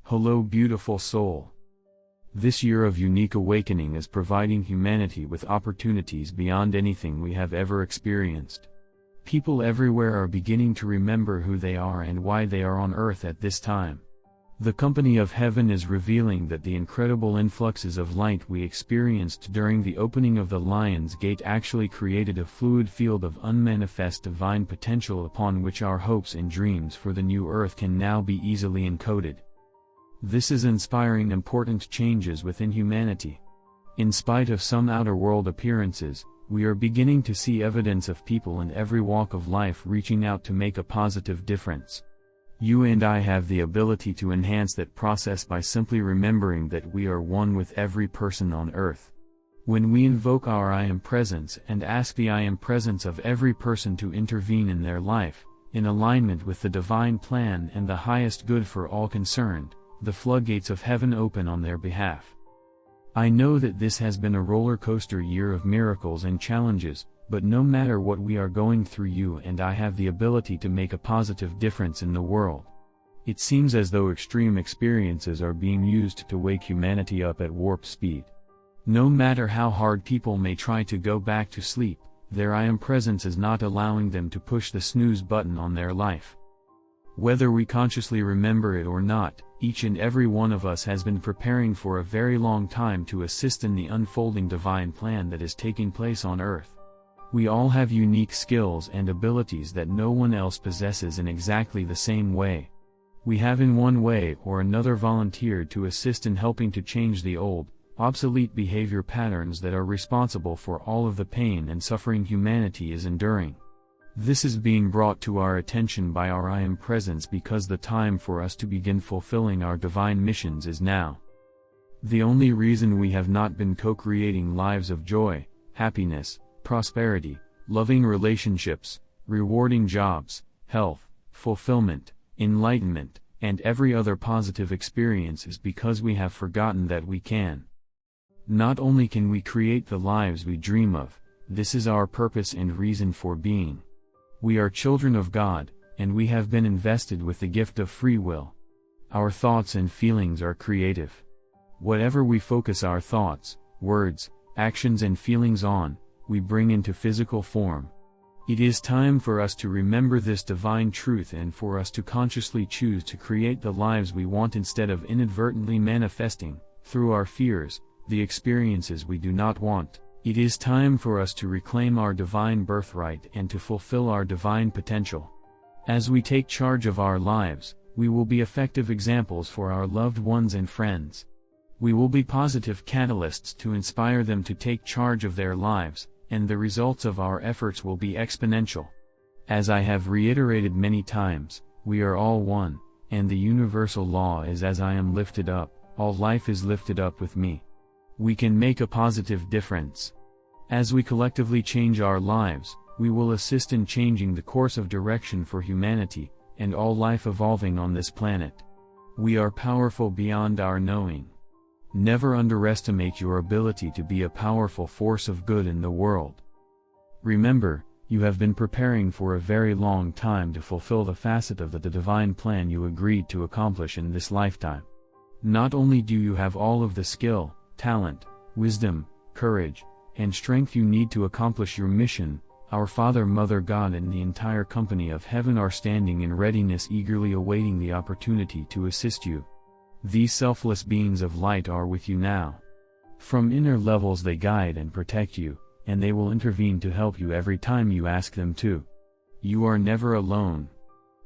Hello beautiful soul. This year of unique awakening is providing humanity with opportunities beyond anything we have ever experienced. People everywhere are beginning to remember who they are and why they are on earth at this time. The company of heaven is revealing that the incredible influxes of light we experienced during the opening of the Lion's Gate actually created a fluid field of unmanifest divine potential upon which our hopes and dreams for the new earth can now be easily encoded. This is inspiring important changes within humanity. In spite of some outer world appearances, we are beginning to see evidence of people in every walk of life reaching out to make a positive difference. You and I have the ability to enhance that process by simply remembering that we are one with every person on earth. When we invoke our I Am Presence and ask the I Am Presence of every person to intervene in their life, in alignment with the divine plan and the highest good for all concerned, the floodgates of heaven open on their behalf. I know that this has been a roller coaster year of miracles and challenges, but no matter what we are going through, you and I have the ability to make a positive difference in the world. It seems as though extreme experiences are being used to wake humanity up at warp speed. No matter how hard people may try to go back to sleep, their I Am Presence is not allowing them to push the snooze button on their life. Whether we consciously remember it or not, each and every one of us has been preparing for a very long time to assist in the unfolding divine plan that is taking place on earth. We all have unique skills and abilities that no one else possesses in exactly the same way. We have in one way or another volunteered to assist in helping to change the old, obsolete behavior patterns that are responsible for all of the pain and suffering humanity is enduring. This is being brought to our attention by our I Am Presence because the time for us to begin fulfilling our divine missions is now. The only reason we have not been co-creating lives of joy, happiness, prosperity, loving relationships, rewarding jobs, health, fulfillment, enlightenment, and every other positive experience is because we have forgotten that we can. Not only can we create the lives we dream of, this is our purpose and reason for being. We are children of God, and we have been invested with the gift of free will. Our thoughts and feelings are creative. Whatever we focus our thoughts, words, actions and feelings on, we bring into physical form. It is time for us to remember this divine truth and for us to consciously choose to create the lives we want instead of inadvertently manifesting, through our fears, the experiences we do not want. It is time for us to reclaim our divine birthright and to fulfill our divine potential. As we take charge of our lives, we will be effective examples for our loved ones and friends. We will be positive catalysts to inspire them to take charge of their lives, and the results of our efforts will be exponential. As I have reiterated many times, we are all one, and the universal law is as I am lifted up, all life is lifted up with me. We can make a positive difference. As we collectively change our lives, we will assist in changing the course of direction for humanity, and all life evolving on this planet. We are powerful beyond our knowing. Never underestimate your ability to be a powerful force of good in the world. Remember, you have been preparing for a very long time to fulfill the facet of the divine plan you agreed to accomplish in this lifetime. Not only do you have all of the skill, talent, wisdom, courage, and strength you need to accomplish your mission, our Father, Mother God and the entire company of heaven are standing in readiness, eagerly awaiting the opportunity to assist you. These selfless beings of light are with you now. From inner levels they guide and protect you, and they will intervene to help you every time you ask them to. You are never alone.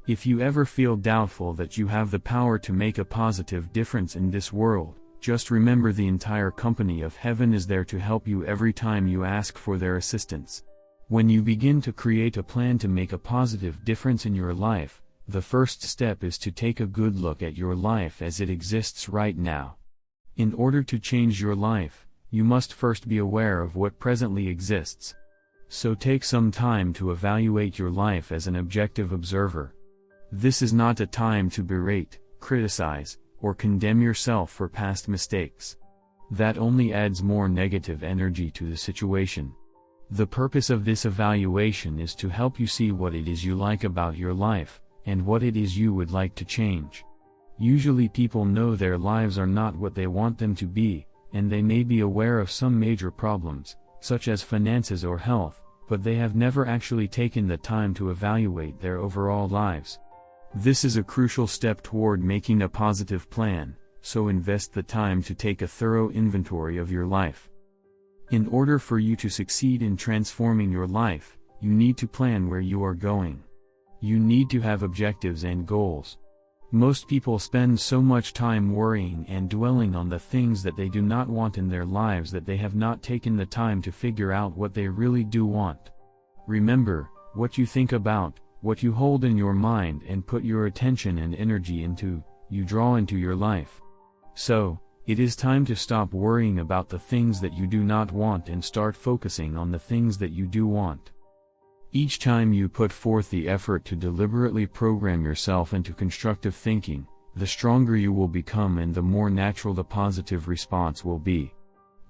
If you ever feel doubtful that you have the power to make a positive difference in this world, just remember the entire company of heaven is there to help you every time you ask for their assistance. When you begin to create a plan to make a positive difference in your life, the first step is to take a good look at your life as it exists right now. In order to change your life, you must first be aware of what presently exists. So take some time to evaluate your life as an objective observer. This is not a time to berate, criticize, or condemn yourself for past mistakes. That only adds more negative energy to the situation. The purpose of this evaluation is to help you see what it is you like about your life, and what it is you would like to change. Usually people know their lives are not what they want them to be, and they may be aware of some major problems, such as finances or health, but they have never actually taken the time to evaluate their overall lives. This is a crucial step toward making a positive plan, so invest the time to take a thorough inventory of your life. In order for you to succeed in transforming your life, you need to plan where you are going. You need to have objectives and goals. Most people spend so much time worrying and dwelling on the things that they do not want in their lives that they have not taken the time to figure out what they really do want. Remember, what you think about, what you hold in your mind and put your attention and energy into, you draw into your life. So, it is time to stop worrying about the things that you do not want and start focusing on the things that you do want. Each time you put forth the effort to deliberately program yourself into constructive thinking, the stronger you will become and the more natural the positive response will be.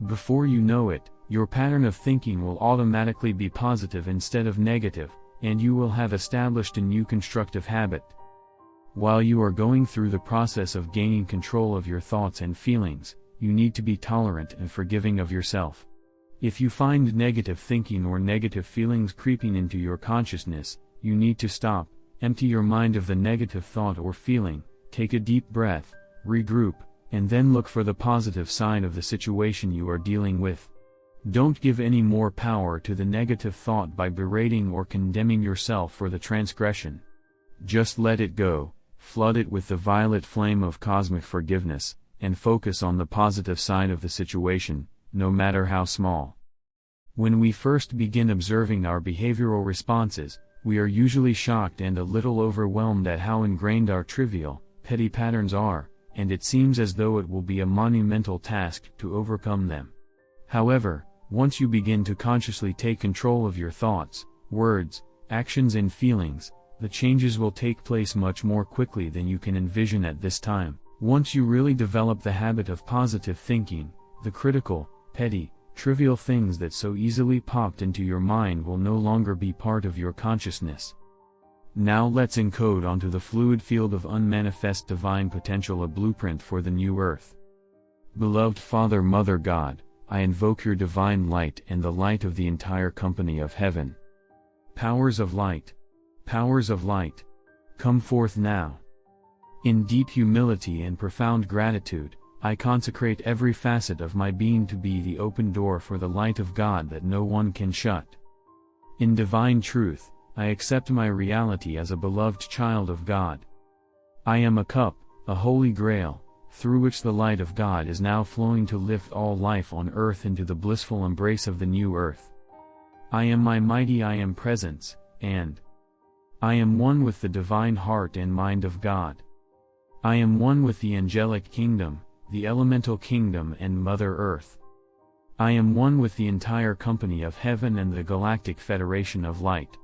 Before you know it, your pattern of thinking will automatically be positive instead of negative, and you will have established a new constructive habit. While you are going through the process of gaining control of your thoughts and feelings, you need to be tolerant and forgiving of yourself. If you find negative thinking or negative feelings creeping into your consciousness, you need to stop, empty your mind of the negative thought or feeling, take a deep breath, regroup, and then look for the positive side of the situation you are dealing with. Don't give any more power to the negative thought by berating or condemning yourself for the transgression. Just let it go, flood it with the violet flame of cosmic forgiveness, and focus on the positive side of the situation, no matter how small. When we first begin observing our behavioral responses, we are usually shocked and a little overwhelmed at how ingrained our trivial, petty patterns are, and it seems as though it will be a monumental task to overcome them. However, once you begin to consciously take control of your thoughts, words, actions and feelings, the changes will take place much more quickly than you can envision at this time. Once you really develop the habit of positive thinking, the critical, petty, trivial things that so easily popped into your mind will no longer be part of your consciousness. Now let's encode onto the fluid field of unmanifest divine potential a blueprint for the new earth. Beloved Father, Mother God, I invoke your divine light and the light of the entire company of heaven. Powers of light, come forth now. In deep humility and profound gratitude, I consecrate every facet of my being to be the open door for the light of God that no one can shut. In divine truth, I accept my reality as a beloved child of God. I am a cup, a holy grail, through which the light of God is now flowing to lift all life on earth into the blissful embrace of the new earth. I am my mighty I am presence, and I am one with the divine heart and mind of God. I am one with the angelic kingdom, the elemental kingdom and Mother Earth. I am one with the entire company of heaven and the Galactic Federation of Light.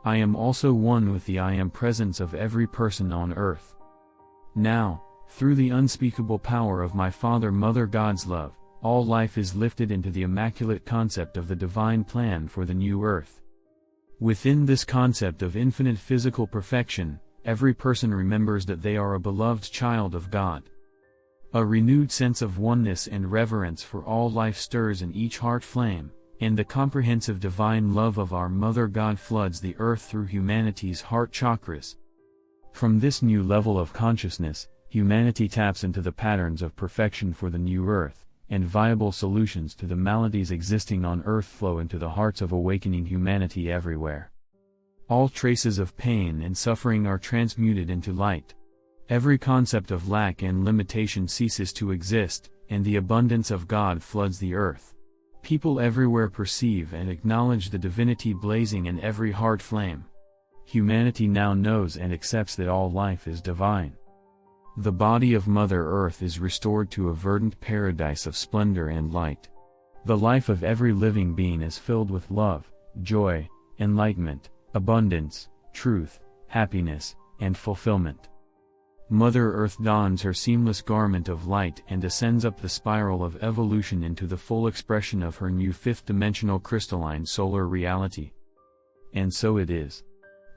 I am also one with the I am presence of every person on earth. Now, through the unspeakable power of my Father Mother God's love, all life is lifted into the immaculate concept of the divine plan for the new earth. Within this concept of infinite physical perfection, every person remembers that they are a beloved child of God. A renewed sense of oneness and reverence for all life stirs in each heart flame, and the comprehensive divine love of our Mother God floods the earth through humanity's heart chakras. From this new level of consciousness, humanity taps into the patterns of perfection for the new earth, and viable solutions to the maladies existing on earth flow into the hearts of awakening humanity everywhere. All traces of pain and suffering are transmuted into light. Every concept of lack and limitation ceases to exist, and the abundance of God floods the earth. People everywhere perceive and acknowledge the divinity blazing in every heart flame. Humanity now knows and accepts that all life is divine. The body of Mother Earth is restored to a verdant paradise of splendor and light. The life of every living being is filled with love, joy, enlightenment, abundance, truth, happiness, and fulfillment. Mother Earth dons her seamless garment of light and ascends up the spiral of evolution into the full expression of her new fifth-dimensional crystalline solar reality. And so it is.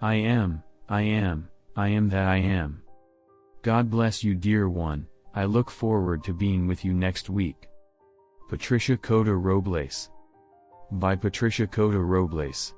I am that I am. God bless you, dear one. I look forward to being with you next week. Patricia Cota Robles. By Patricia Cota Robles.